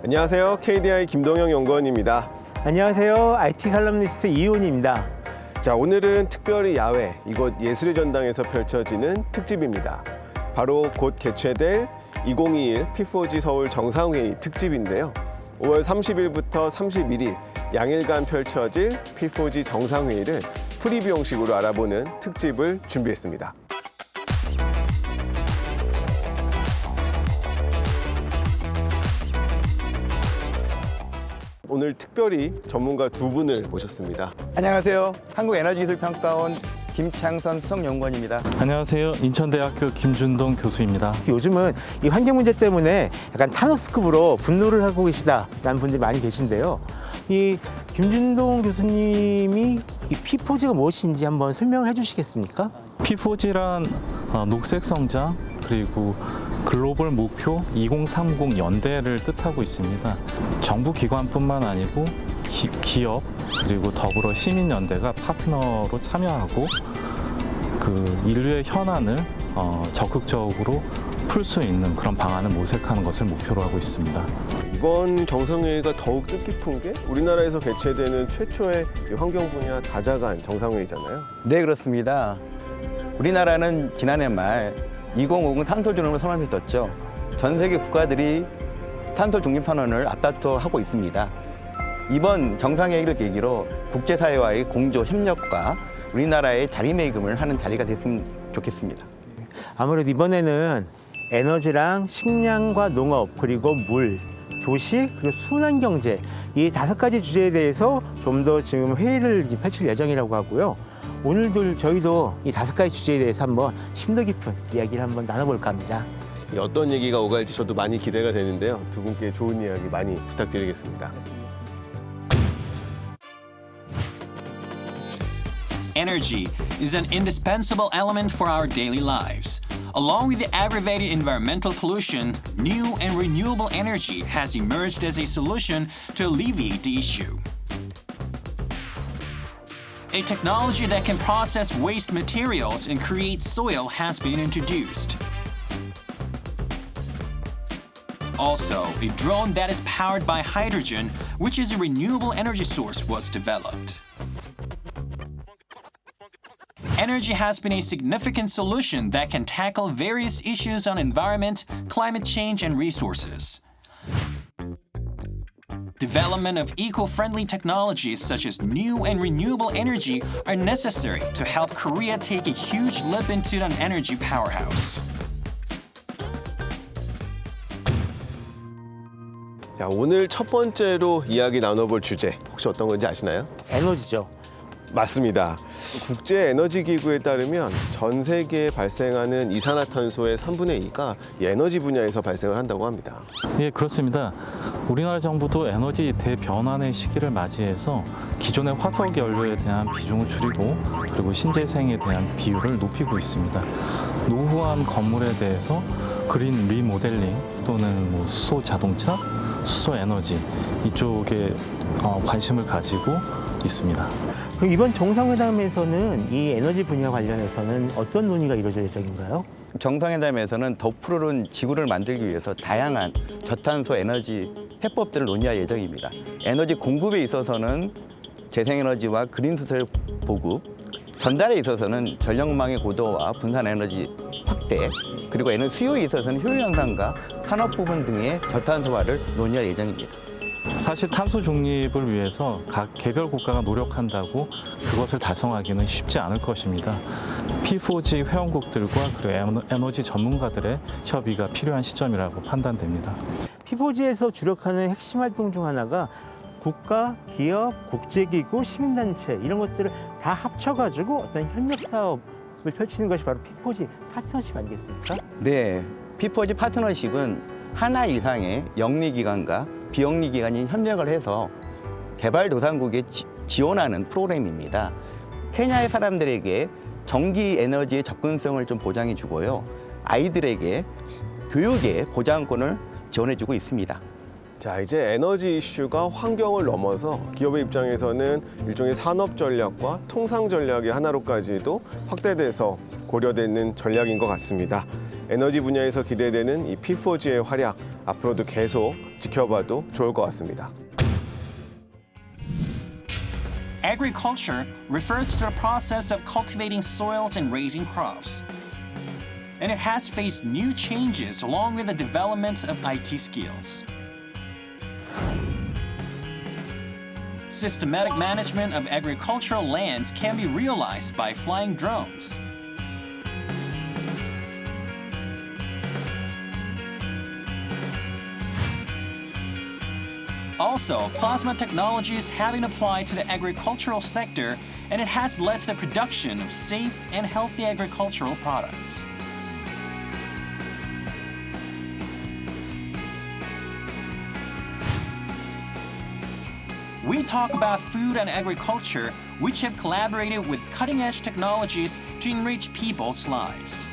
안녕하세요. KDI 김동영 연구원입니다. 안녕하세요. IT 칼럼니스트 이훈입니다. 자, 오늘은 특별히 야외 이곳 예술의 전당에서 펼쳐지는 특집입니다. 바로 곧 개최될 2021 P4G 서울 정상회의 특집인데요. 5월 30일부터 31일 양일간 펼쳐질 P4G 정상회의를 프리뷰 형식으로 알아보는 특집을 준비했습니다. 오늘 특별히 전문가 두 분을 모셨습니다. 안녕하세요. 한국에너지기술평가원 김창선 수석연구원입니다. 안녕하세요. 인천대학교 김준동 교수입니다. 요즘은 이 환경 문제 때문에 약간 타노스급으로 분노를 하고 계시다라는 분들이 많이 계신데요. 이 김준동 교수님이 이 P4G가 무엇인지 한번 설명해 주시겠습니까? P4G란 녹색 성장 그리고 글로벌 목표 2030 연대를 뜻하고 있습니다. 정부 기관뿐만 아니고 기업 그리고 더불어 시민연대가 파트너로 참여하고 그 인류의 현안을 적극적으로 풀 수 있는 그런 방안을 모색하는 것을 목표로 하고 있습니다. 이번 정상회의가 더욱 뜻깊은 게 우리나라에서 개최되는 최초의 환경 분야 다자간 정상회의잖아요. 네, 그렇습니다. 우리나라는 지난해 말 2050 탄소 중립을 선언했었죠. 전 세계 국가들이 탄소 중립 선언을 앞다퉈하고 있습니다. 이번 정상회의를 계기로 국제사회와의 공조 협력과 우리나라의 자리매김을 하는 자리가 됐으면 좋겠습니다. 아무래도 이번에는 에너지랑 식량과 농업 그리고 물, 도시 그리고 순환 경제 이 5가지 주제에 대해서 좀 더 지금 회의를 펼칠 예정이라고 하고요. 오늘도 저희도 이 5가지 주제에 대해서 한번 심도 깊은 이야기를 한번 나눠볼까 합니다. 어떤 얘기가 오갈지 저도 많이 기대가 되는데요. 두 분께 좋은 이야기 많이 부탁드리겠습니다. Energy is an indispensable element for our daily lives. Along with the aggravated environmental pollution, new and renewable energy has emerged as a solution to alleviate the issue. A technology that can process waste materials and create soil has been introduced. Also, a drone that is powered by hydrogen, which is a renewable energy source, was developed. Energy has been a significant solution that can tackle various issues on environment, climate change, and resources. Development of eco-friendly technologies such as new and renewable energy are necessary to help Korea take a huge leap into an energy powerhouse. 자, 오늘 첫 번째로 이야기 나눠볼 주제 혹시 어떤 건지 아시나요? 에너지죠. 맞습니다. 국제에너지기구에 따르면 전 세계에 발생하는 이산화탄소의 3분의 2가 에너지 분야에서 발생을 한다고 합니다. 예, 그렇습니다. 우리나라 정부도 에너지 대변환의 시기를 맞이해서 기존의 화석 연료에 대한 비중을 줄이고 그리고 신재생에 대한 비율을 높이고 있습니다. 노후한 건물에 대해서 그린 리모델링 또는 수소 자동차, 수소 에너지 이쪽에 관심을 가지고 있습니다. 그럼 이번 정상회담에서는 이 에너지 분야 관련해서는 어떤 논의가 이루어질 예정인가요? 정상회담에서는 더 푸르른 지구를 만들기 위해서 다양한 저탄소 에너지 해법들을 논의할 예정입니다. 에너지 공급에 있어서는 재생에너지와 그린수소의 보급, 전달에 있어서는 전력망의 고도화, 분산 에너지 확대, 그리고 에너지 수요에 있어서는 효율 향상과 산업 부분 등의 저탄소화를 논의할 예정입니다. 사실 탄소 중립을 위해서 각 개별 국가가 노력한다고 그것을 달성하기는 쉽지 않을 것입니다. P4G 회원국들과 그리고 에너지 전문가들의 협의가 필요한 시점이라고 판단됩니다. P4G에서 주력하는 핵심 활동 중 하나가 국가, 기업, 국제기구, 시민단체 이런 것들을 다 합쳐가지고 어떤 협력 사업을 펼치는 것이 바로 P4G 파트너십 아니겠습니까? 네, P4G 파트너십은 하나 이상의 영리기관과 비영리기관이 협력을 해서 개발도상국에 지원하는 프로그램입니다. 케냐의 사람들에게 전기 에너지의 접근성을 좀 보장해 주고요. 아이들에게 교육의 보장권을 지원해 주고 있습니다. 자, 이제 에너지 이슈가 환경을 넘어서 기업의 입장에서는 일종의 산업 전략과 통상 전략의 하나로까지도 확대돼서 고려되는 전략인 것 같습니다. 에너지 분야에서 기대되는 이 P4G의 활약 앞으로도 계속 지켜봐도 좋을 것 같습니다. Agriculture refers to the process of cultivating soils and raising crops. And it has faced new changes along with the development of IT skills. Systematic management of agricultural lands can be realized by flying drones. Also, plasma technologies have been applied to the agricultural sector, and it has led to the production of safe and healthy agricultural products. We talk about food and agriculture, which have collaborated with cutting-edge technologies to enrich people's lives.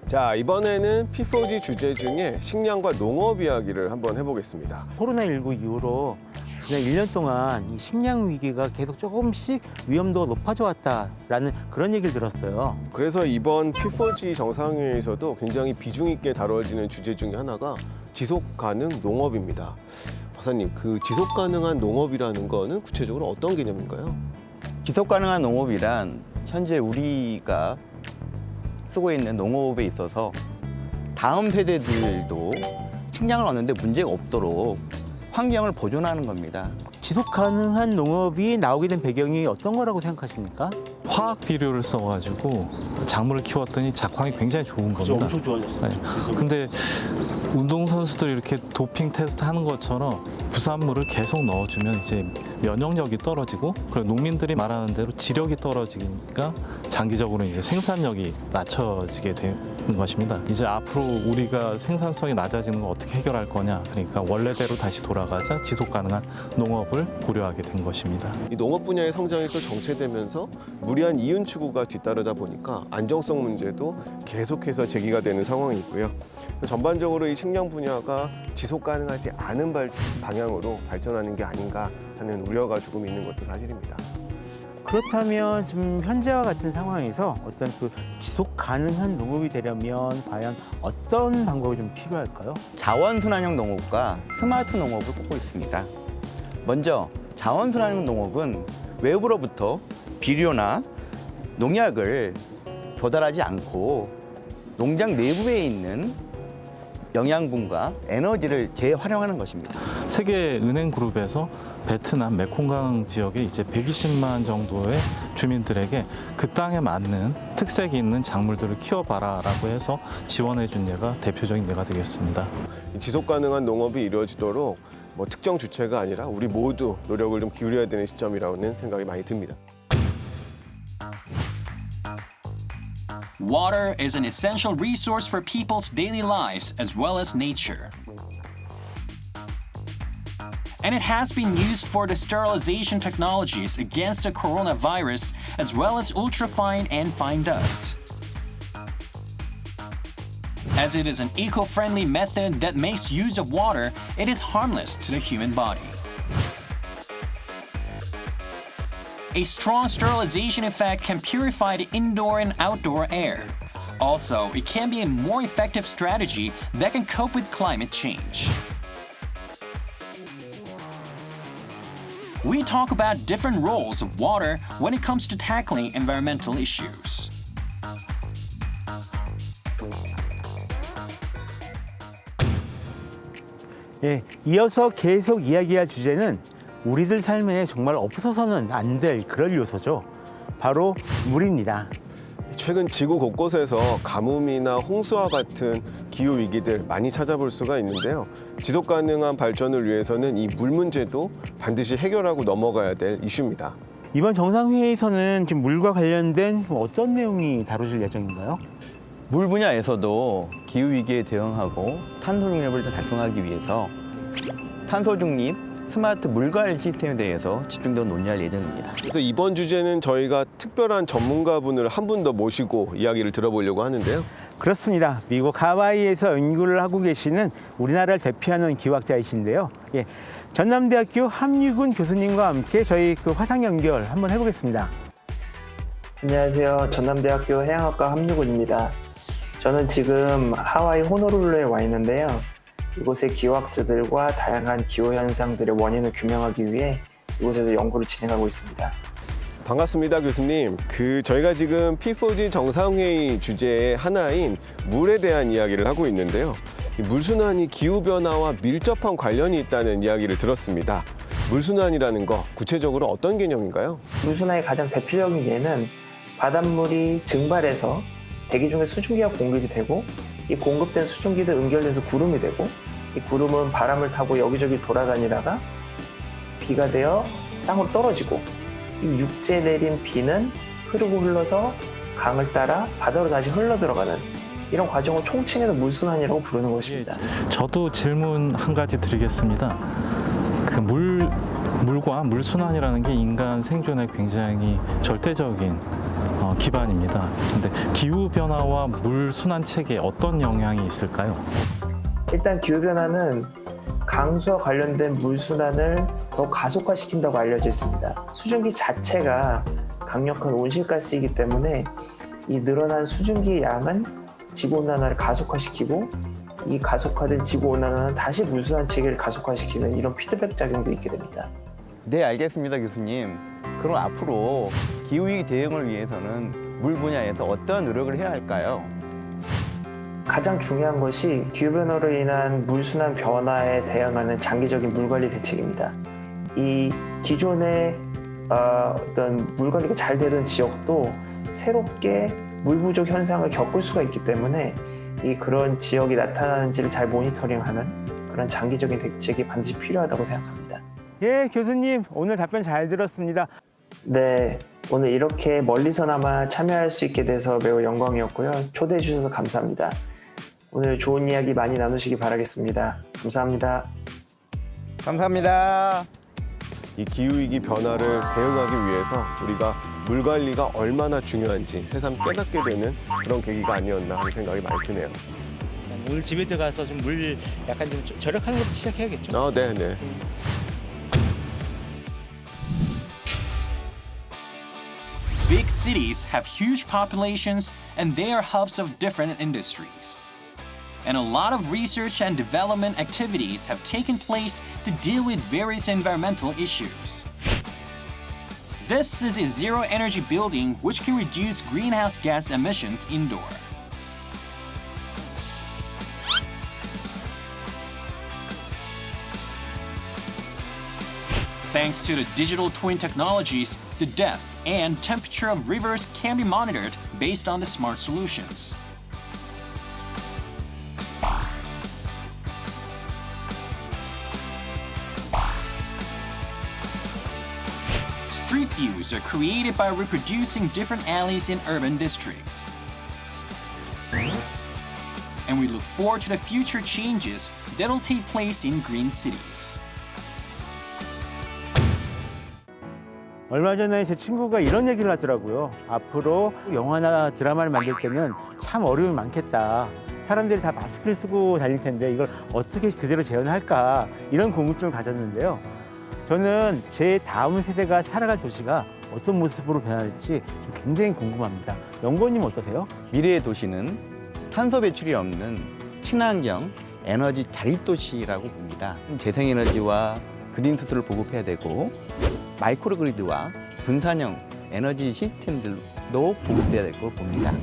자, 이번에는 P4G 주제 중에 식량과 농업 이야기를 한번 해보겠습니다. 코로나19 이후로 그냥 1년 동안 이 식량 위기가 계속 조금씩 위험도가 높아져 왔다라는 그런 얘기를 들었어요. 그래서 이번 P4G 정상회의에서도 굉장히 비중 있게 다뤄지는 주제 중에 하나가 지속 가능 농업입니다. 박사님, 그 지속 가능한 농업이라는 거는 구체적으로 어떤 개념인가요? 지속 가능한 농업이란 현재 우리가 쓰고 있는 농업에 있어서 다음 세대들도 식량을 얻는데 문제가 없도록 환경을 보존하는 겁니다. 지속 가능한 농업이 나오게 된 배경이 어떤 거라고 생각하십니까? 화학 비료를 써가지고 작물을 키웠더니 작황이 굉장히 좋은 겁니다. 엄청 좋아졌어요. 네. 근데 운동선수들이 이렇게 도핑 테스트 하는 것처럼 부산물을 계속 넣어주면 이제 면역력이 떨어지고, 그리고 농민들이 말하는 대로 지력이 떨어지니까 장기적으로 이제 생산력이 낮춰지게 되는 것입니다. 이제 앞으로 우리가 생산성이 낮아지는 걸 어떻게 해결할 거냐, 그러니까 원래대로 다시 돌아가자 지속 가능한 농업을 고려하게 된 것입니다. 이 농업 분야의 성장이 또 정체되면서 무리한 이윤 추구가 뒤따르다 보니까 안정성 문제도 계속해서 제기가 되는 상황이고요. 전반적으로 이 식량 분야가 지속 가능하지 않은 방향으로 발전하는 게 아닌가 하는 우려가 조금 있는 것도 사실입니다. 그렇다면 지금 현재와 같은 상황에서 어떤 그 지속 가능한 농업이 되려면 과연 어떤 방법이 좀 필요할까요? 자원순환형 농업과 스마트 농업을 꼽고 있습니다. 먼저 자원순환형 농업은 외부로부터 비료나 농약을 조달하지 않고 농장 내부에 있는 영양분과 에너지를 재활용하는 것입니다. 세계은행그룹에서 베트남 메콩강 지역에 이제 120만 정도의 주민들에게 그 땅에 맞는 특색이 있는 작물들을 키워봐라라고 해서 지원해준 예가 대표적인 예가 되겠습니다. 이 지속 가능한 농업이 이루어지도록 뭐 특정 주체가 아니라 우리 모두 노력을 좀 기울여야 되는 시점이라는 생각이 많이 듭니다. Water is an essential resource for people's daily lives as well as nature. And it has been used for the sterilization technologies against the coronavirus as well as ultrafine and fine dust. As it is an eco-friendly method that makes use of water, it is harmless to the human body. A strong sterilization effect can purify the indoor and outdoor air. Also, it can be a more effective strategy that can cope with climate change. We talk about different roles of water when it comes to tackling environmental issues. 예, 이어서 계속 이야기할 주제는 우리들 삶에 정말 없어서는 안 될 그럴 요소죠. 바로 물입니다. 최근 지구 곳곳에서 가뭄이나 홍수와 같은 기후 위기들 많이 찾아볼 수가 있는데요. 지속 가능한 발전을 위해서는 이 물 문제도 반드시 해결하고 넘어가야 될 이슈입니다. 이번 정상회의에서는 지금 물과 관련된 어떤 내용이 다뤄질 예정인가요? 물 분야에서도 기후 위기에 대응하고 탄소 중립을 달성하기 위해서 탄소 중립 스마트 물 관리 시스템에 대해서 집중적으로 논의할 예정입니다. 그래서 이번 주제는 저희가 특별한 전문가분을 한 분 더 모시고 이야기를 들어보려고 하는데요. 그렇습니다. 미국 하와이에서 연구를 하고 계시는 우리나라를 대표하는 기후학자이신데요. 예, 전남대학교 함유근 교수님과 함께 저희 그 화상 연결 한번 해보겠습니다. 안녕하세요. 전남대학교 해양학과 함유군입니다. 저는 지금 하와이 호노룰루에 와 있는데요. 이곳의 기후학자들과 다양한 기후현상들의 원인을 규명하기 위해 이곳에서 연구를 진행하고 있습니다. 반갑습니다, 교수님. 저희가 지금 P4G 정상회의 주제의 하나인 물에 대한 이야기를 하고 있는데요. 이 물순환이 기후변화와 밀접한 관련이 있다는 이야기를 들었습니다. 물순환이라는 거 구체적으로 어떤 개념인가요? 물순환의 가장 대표적인 예는 바닷물이 증발해서 대기 중에 수증기가 공급이 되고 이 공급된 수증기도 응결돼서 구름이 되고 이 구름은 바람을 타고 여기저기 돌아다니다가 비가 되어 땅으로 떨어지고 이 육지에 내린 비는 흐르고 흘러서 강을 따라 바다로 다시 흘러 들어가는 이런 과정을 총칭해서 물순환이라고 부르는 것입니다. 저도 질문 한 가지 드리겠습니다. 물과 물순환이라는 게 인간 생존에 굉장히 절대적인 기반입니다. 근데 기후변화와 물순환 체계에 어떤 영향이 있을까요? 일단 기후변화는 강수와 관련된 물순환을 더 가속화시킨다고 알려져 있습니다. 수증기 자체가 강력한 온실가스이기 때문에 이 늘어난 수증기의 양은 지구온난화를 가속화시키고 이 가속화된 지구온난화는 다시 물순환 체계를 가속화시키는 이런 피드백 작용도 있게 됩니다. 네, 알겠습니다, 교수님. 그럼 앞으로 기후위기 대응을 위해서는 물 분야에서 어떤 노력을 해야 할까요? 가장 중요한 것이 기후변화로 인한 물순환 변화에 대응하는 장기적인 물관리 대책입니다. 이 기존의 어떤 물관리가 잘 되던 지역도 새롭게 물 부족 현상을 겪을 수가 있기 때문에 그런 지역이 나타나는지를 잘 모니터링하는 그런 장기적인 대책이 반드시 필요하다고 생각합니다. 예, 교수님 오늘 답변 잘 들었습니다. 네, 오늘 이렇게 멀리서나마 참여할 수 있게 돼서 매우 영광이었고요. 초대해 주셔서 감사합니다. 오늘 좋은 이야기 많이 나누시기 바라겠습니다. 감사합니다. 감사합니다. 이 기후위기 변화를 대응하기 위해서 우리가 물 관리가 얼마나 중요한지 새삼 깨닫게 되는 그런 계기가 아니었나 하는 생각이 많이 드네요. 오늘 집에 들어가서 좀 물 약간 좀 절약하는 것도 시작해야겠죠. 네. Big cities have huge populations and they are hubs of different industries. And a lot of research and development activities have taken place to deal with various environmental issues. This is a zero-energy building which can reduce greenhouse gas emissions indoor. Thanks to the digital twin technologies, the depth and temperature of rivers can be monitored based on the smart solutions. Street views are created by reproducing different alleys in urban districts. And we look forward to the future changes that'll take place in green cities. 얼마 전에 제 친구가 이런 얘기를 하더라고요. 앞으로 영화나 드라마를 만들 때는 참 어려움이 많겠다. 사람들이 다 마스크를 쓰고 다닐 텐데 이걸 어떻게 그대로 재현할까 이런 궁금증을 가졌는데요. 저는 제 다음 세대가 살아갈 도시가 어떤 모습으로 변할지 좀 굉장히 궁금합니다. 연구원님 어떠세요? 미래의 도시는 탄소 배출이 없는 친환경 에너지 자립도시라고 봅니다. 재생에너지와 그린 수소를 보급해야 되고 마이크로그리드와 분산형 에너지 시스템들도 보급돼야 될 걸 봅니다.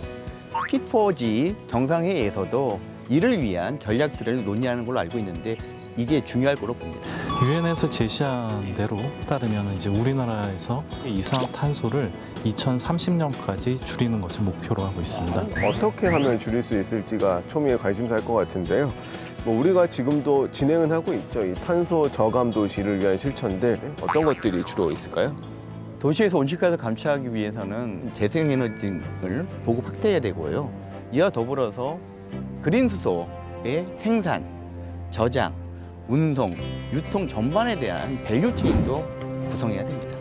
P4G 정상회의에서도 이를 위한 전략들을 논의하는 걸로 알고 있는데 이게 중요할 거로 봅니다. 유엔에서 제시한 대로 따르면 이제 우리나라에서 이산화탄소를 2030년까지 줄이는 것을 목표로 하고 있습니다. 어떻게 하면 줄일 수 있을지가 초미의 관심사일 것 같은데요. 우리가 지금도 진행은 하고 있죠. 이 탄소 저감 도시를 위한 실천들 어떤 것들이 주로 있을까요? 도시에서 온실가스 감축하기 위해서는 재생에너지를 보급 확대해야 되고요. 이와 더불어서 그린 수소의 생산, 저장, 운송, 유통 전반에 대한 밸류 체인도 구성해야 됩니다.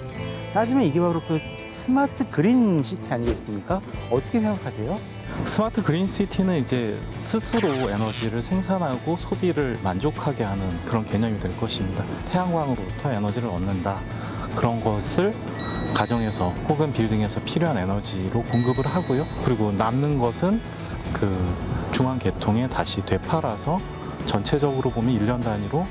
따지면 이게 바로 그 스마트 그린 시티 아니겠습니까? 어떻게 생각하세요? 스마트 그린 시티는 이제 스스로 에너지를 생산하고 소비를 만족하게 하는 그런 개념이 될 것입니다. 태양광으로부터 에너지를 얻는다. 그런 것을 가정에서 혹은 빌딩에서 필요한 에너지로 공급을 하고요. 그리고 남는 것은 그 중앙 계통에 다시 되팔아서 전체적으로 보면 1년 단위로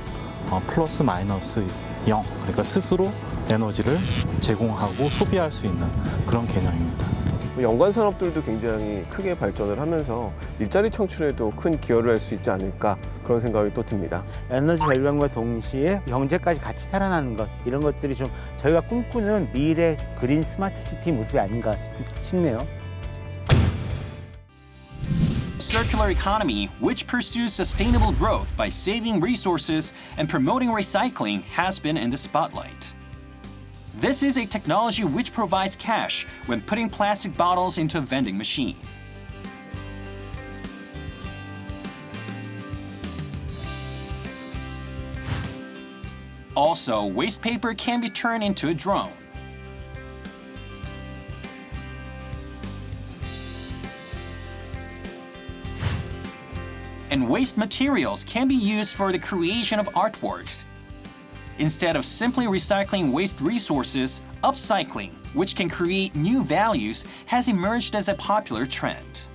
플러스 마이너스 0, 그러니까 스스로 에너지를 제공하고 소비할 수 있는 그런 개념입니다. 연관 산업들도 굉장히 크게 발전을 하면서 일자리 창출에도 큰 기여를 할 수 있지 않을까 그런 생각이 또 듭니다. 에너지 절감과 동시에 경제까지 같이 살아나는 것, 이런 것들이 좀 저희가 꿈꾸는 미래 그린 스마트 시티 모습이 아닌가 싶네요. Circular economy, which pursues sustainable growth by saving resources and promoting recycling, has been in the spotlight. This is a technology which provides cash when putting plastic bottles into a vending machine. Also, waste paper can be turned into a drone. And waste materials can be used for the creation of artworks. Instead of simply recycling waste resources, upcycling, which can create new values, has emerged as a popular trend.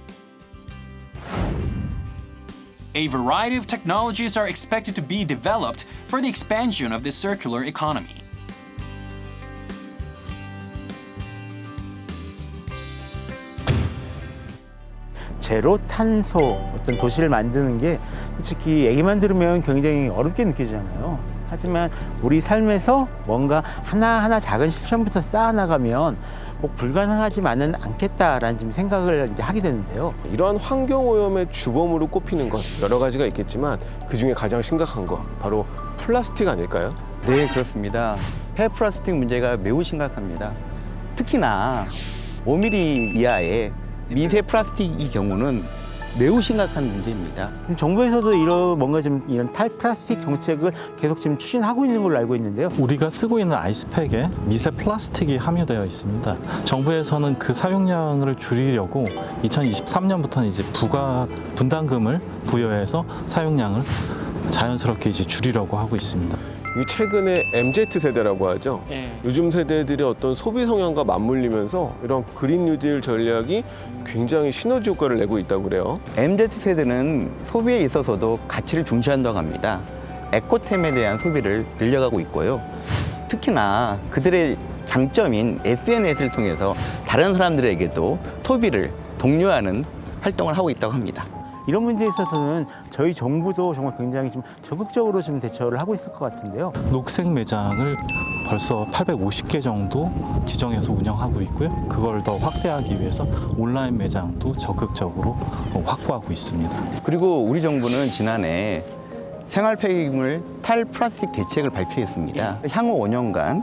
A variety of technologies are expected to be developed for the expansion of the circular economy. 제로 탄소 어떤 도시를 만드는 게 솔직히 얘기만 들으면 굉장히 어렵게 느껴지잖아요. 하지만 우리 삶에서 뭔가 하나하나 작은 실천부터 쌓아나가면 꼭 불가능하지만은 않겠다라는 좀 생각을 이제 하게 되는데요. 이러한 환경오염의 주범으로 꼽히는 것 여러 가지가 있겠지만 그중에 가장 심각한 것 바로 플라스틱 아닐까요? 네, 그렇습니다. 폐 플라스틱 문제가 매우 심각합니다. 특히나 5mm 이하의 미세 플라스틱의 경우는 매우 심각한 문제입니다. 정부에서도 이런 뭔가 좀 이런 탈플라스틱 정책을 계속 지금 추진하고 있는 걸로 알고 있는데요. 우리가 쓰고 있는 아이스팩에 미세 플라스틱이 함유되어 있습니다. 정부에서는 그 사용량을 줄이려고 2023년부터는 이제 분담금을 부여해서 사용량을 자연스럽게 이제 줄이려고 하고 있습니다. 이 최근에 MZ 세대라고 하죠. 요즘 세대들의 어떤 소비 성향과 맞물리면서 이런 그린 뉴딜 전략이 굉장히 시너지 효과를 내고 있다고 그래요. MZ세대는 소비에 있어서도 가치를 중시한다고 합니다. 에코템에 대한 소비를 늘려가고 있고요. 특히나 그들의 장점인 SNS를 통해서 다른 사람들에게도 소비를 독려하는 활동을 하고 있다고 합니다. 이런 문제에 있어서는 저희 정부도 정말 굉장히 좀 적극적으로 좀 대처를 하고 있을 것 같은데요. 녹색 매장을 벌써 850개 정도 지정해서 운영하고 있고요. 그걸 더 확대하기 위해서 온라인 매장도 적극적으로 확보하고 있습니다. 그리고 우리 정부는 지난해 생활 폐기물 탈플라스틱 대책을 발표했습니다. 향후 5년간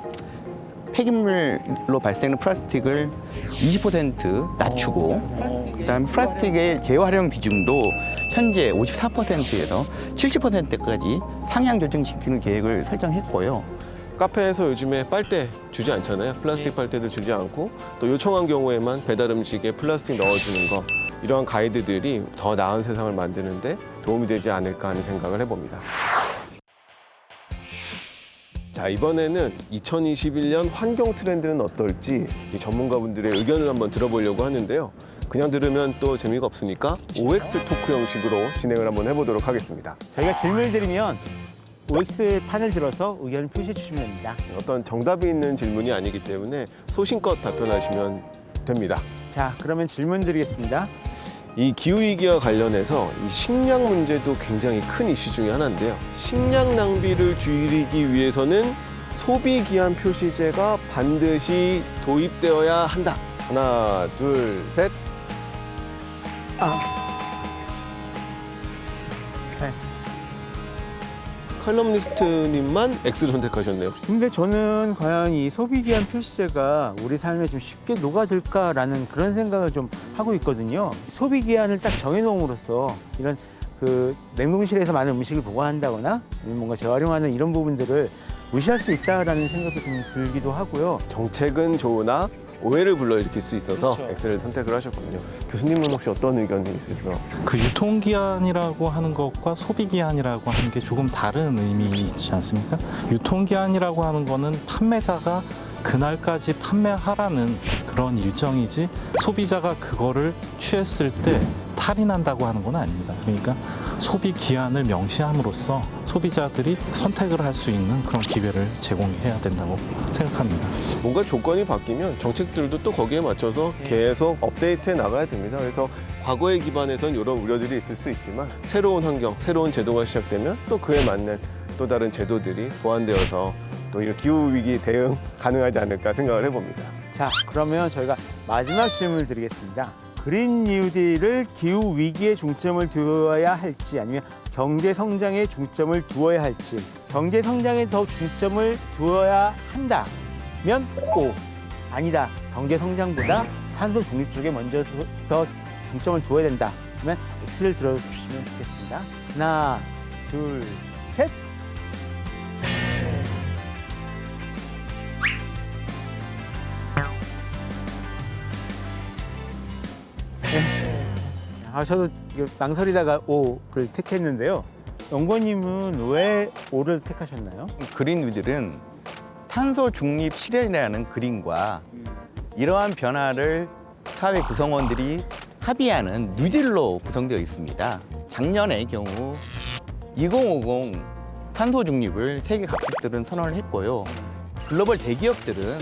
폐기물로 발생하는 플라스틱을 20% 낮추고 그다음 플라스틱의 재활용 비중도 현재 54%에서 70%까지 상향 조정시키는 계획을 설정했고요. 카페에서 요즘에 빨대 주지 않잖아요. 플라스틱 빨대들 주지 않고 또 요청한 경우에만 배달 음식에 플라스틱 넣어주는 거 이러한 가이드들이 더 나은 세상을 만드는데 도움이 되지 않을까 하는 생각을 해봅니다. 자, 이번에는 2021년 환경 트렌드는 어떨지 이 전문가분들의 의견을 한번 들어보려고 하는데요. 그냥 들으면 또 재미가 없으니까 OX 토크 형식으로 진행을 한번 해보도록 하겠습니다. 저희가 질문을 드리면 OX 판을 들어서 의견을 표시해 주시면 됩니다. 어떤 정답이 있는 질문이 아니기 때문에 소신껏 답변하시면 됩니다. 자, 그러면 질문 드리겠습니다. 이 기후위기와 관련해서 이 식량 문제도 굉장히 큰 이슈 중에 하나인데요. 식량 낭비를 줄이기 위해서는 소비기한 표시제가 반드시 도입되어야 한다. 하나, 둘, 셋. 네. 칼럼니스트님만 X를 선택하셨네요. 근데 저는 과연 이 소비기한 표시제가 우리 삶에 좀 쉽게 녹아들까라는 그런 생각을 좀 하고 있거든요. 소비기한을 딱 정해놓음으로써 이런 그 냉동실에서 많은 음식을 보관한다거나 아니면 뭔가 재활용하는 이런 부분들을 무시할 수 있다라는 생각도 좀 들기도 하고요. 정책은 좋으나 오해를 불러일으킬 수 있어서 X를 선택을 하셨군요. 교수님은 혹시 어떤 의견이 있으세요? 그 유통기한이라고 하는 것과 소비기한이라고 하는 게 조금 다른 의미이지 않습니까? 유통기한이라고 하는 거는 판매자가 그날까지 판매하라는 그런 일정이지 소비자가 그거를 취했을 때 탈이 난다고 하는 건 아닙니다. 그러니까 소비 기한을 명시함으로써 소비자들이 선택을 할 수 있는 그런 기회를 제공해야 된다고 생각합니다. 뭔가 조건이 바뀌면 정책들도 또 거기에 맞춰서 계속 업데이트해 나가야 됩니다. 그래서 과거에 기반해서는 이런 우려들이 있을 수 있지만 새로운 환경, 새로운 제도가 시작되면 또 그에 맞는 또 다른 제도들이 보완되어서 또 이런 기후 위기 대응 가능하지 않을까 생각을 해봅니다. 자, 그러면 저희가 마지막 질문을 드리겠습니다. 그린 뉴딜을 기후 위기에 중점을 두어야 할지 아니면 경제 성장에 중점을 두어야 할지, 경제 성장에 더 중점을 두어야 한다면 O, 아니다 경제 성장보다 탄소 중립 쪽에 먼저 더 중점을 두어야 된다 그러면 X를 들어주시면 좋겠습니다. 하나, 둘, 셋. 저도 이거 망설이다가 O를 택했는데요. 연구원님은 왜 O를 택하셨나요? 그린 뉴딜은 탄소 중립 실현이라는 그림과 이러한 변화를 사회 구성원들이 합의하는 뉴딜로 구성되어 있습니다. 작년의 경우 2050 탄소 중립을 세계 각국들은 선언을 했고요. 글로벌 대기업들은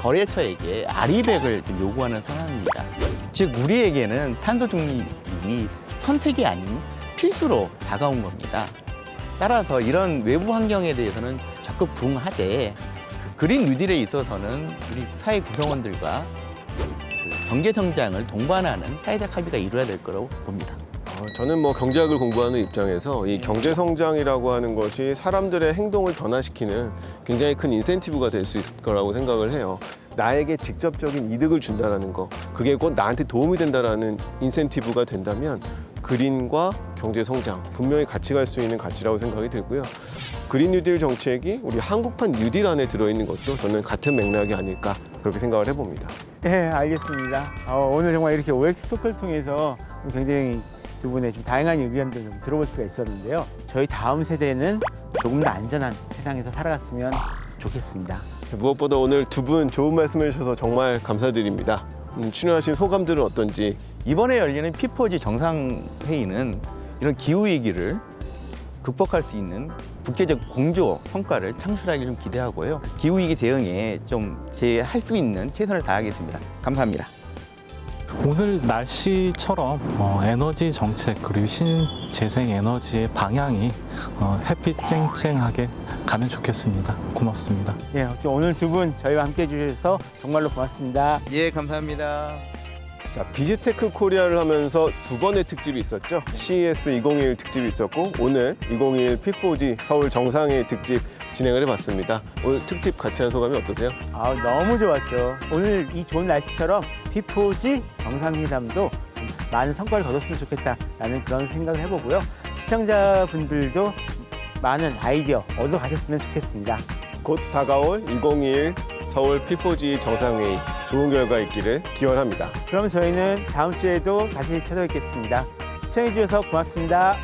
거래처에게 아리백을 요구하는 상황입니다. 즉 우리에게는 탄소 중립이 선택이 아닌 필수로 다가온 겁니다. 따라서 이런 외부 환경에 대해서는 적극 부응하되 그린 뉴딜에 있어서는 우리 사회 구성원들과 경제 성장을 동반하는 사회적 합의가 이루어야 될 거라고 봅니다. 저는 뭐 경제학을 공부하는 입장에서 이 경제 성장이라고 하는 것이 사람들의 행동을 변화시키는 굉장히 큰 인센티브가 될 수 있을 거라고 생각을 해요. 나에게 직접적인 이득을 준다라는 거, 그게 곧 나한테 도움이 된다라는 인센티브가 된다면 그린과 경제 성장 분명히 같이 갈 수 있는 가치라고 생각이 들고요. 그린 뉴딜 정책이 우리 한국판 뉴딜 안에 들어있는 것도 저는 같은 맥락이 아닐까 그렇게 생각을 해봅니다. 네, 알겠습니다. 오늘 정말 이렇게 OX 토크를 통해서 굉장히 두 분의 좀 다양한 의견들 좀 들어볼 수가 있었는데요. 저희 다음 세대는 조금 더 안전한 세상에서 살아갔으면 좋겠습니다. 무엇보다 오늘 두 분 좋은 말씀 해주셔서 정말 감사드립니다. 출연하신 소감들은 어떤지. 이번에 열리는 P4G 정상회의는 이런 기후위기를 극복할 수 있는 국제적 공조 성과를 창출하기 좀 기대하고요. 기후위기 대응에 좀 제 할 수 있는 최선을 다하겠습니다. 감사합니다. 오늘 날씨처럼 에너지 정책 그리고 신재생 에너지의 방향이 햇빛 쨍쨍하게 가면 좋겠습니다. 고맙습니다. 예, 오늘 두 분 저희와 함께 해주셔서 정말로 고맙습니다. 예, 감사합니다. 자, 비즈테크 코리아를 하면서 두 번의 특집이 있었죠. CES 2021 특집이 있었고 오늘 2021 P4G 서울 정상회의 특집 진행을 해봤습니다. 오늘 특집 같이 한 소감이 어떠세요? 너무 좋았죠. 오늘 이 좋은 날씨처럼 P4G 정상회담도 많은 성과를 거뒀으면 좋겠다라는 그런 생각을 해보고요. 시청자분들도 많은 아이디어 얻어가셨으면 좋겠습니다. 곧 다가올 2021 서울 P4G 정상회의 좋은 결과 있기를 기원합니다. 그럼 저희는 다음 주에도 다시 찾아뵙겠습니다. 시청해주셔서 고맙습니다.